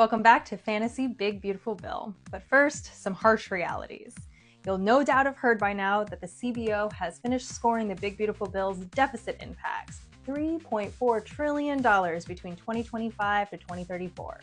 Welcome back to Fantasy Big Beautiful Bill. But first, some harsh realities. You'll no doubt have heard by now that the CBO has finished scoring the Big Beautiful Bill's deficit impacts, $3.4 trillion between 2025 to 2034.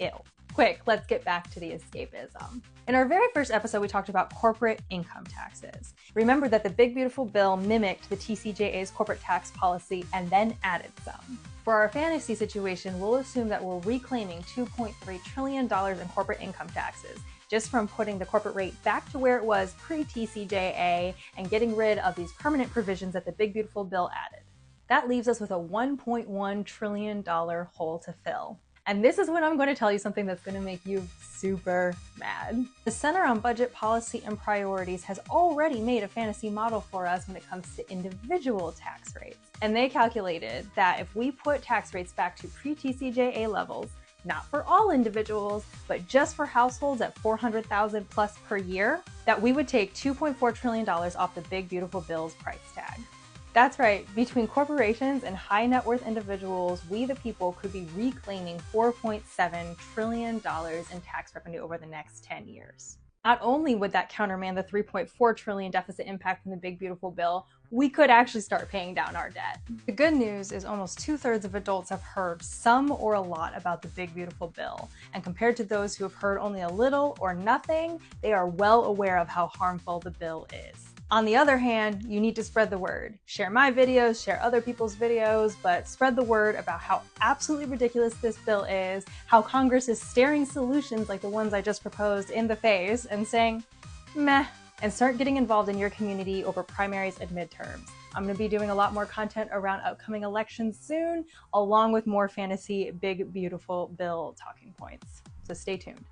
Ew. Quick, let's get back to the escapism. In our very first episode, we talked about corporate income taxes. Remember that the Big Beautiful Bill mimicked the TCJA's corporate tax policy and then added some. For our fantasy situation, we'll assume that we're reclaiming $2.3 trillion in corporate income taxes, just from putting the corporate rate back to where it was pre-TCJA and getting rid of these permanent provisions that the Big Beautiful Bill added. That leaves us with a $1.1 trillion hole to fill. And this is when I'm going to tell you something that's going to make you super mad. The Center on Budget Policy and Priorities has already made a fantasy model for us when it comes to individual tax rates. And they calculated that if we put tax rates back to pre-TCJA levels, not for all individuals, but just for households at $400,000 plus per year, that we would take $2.4 trillion off the Big Beautiful Bill's price tag. That's right, between corporations and high net worth individuals, we the people could be reclaiming $4.7 trillion in tax revenue over the next 10 years. Not only would that countermand the $3.4 trillion deficit impact from the Big Beautiful Bill, we could actually start paying down our debt. The good news is almost 2/3 of adults have heard some or a lot about the Big Beautiful Bill, and compared to those who have heard only a little or nothing, they are well aware of how harmful the bill is. On the other hand, you need to spread the word. Share my videos, share other people's videos, but spread the word about how absolutely ridiculous this bill is, how Congress is staring solutions like the ones I just proposed in the face and saying, meh, and start getting involved in your community over primaries and midterms. I'm going to be doing a lot more content around upcoming elections soon, along with more fantasy Big Beautiful Bill talking points. So stay tuned.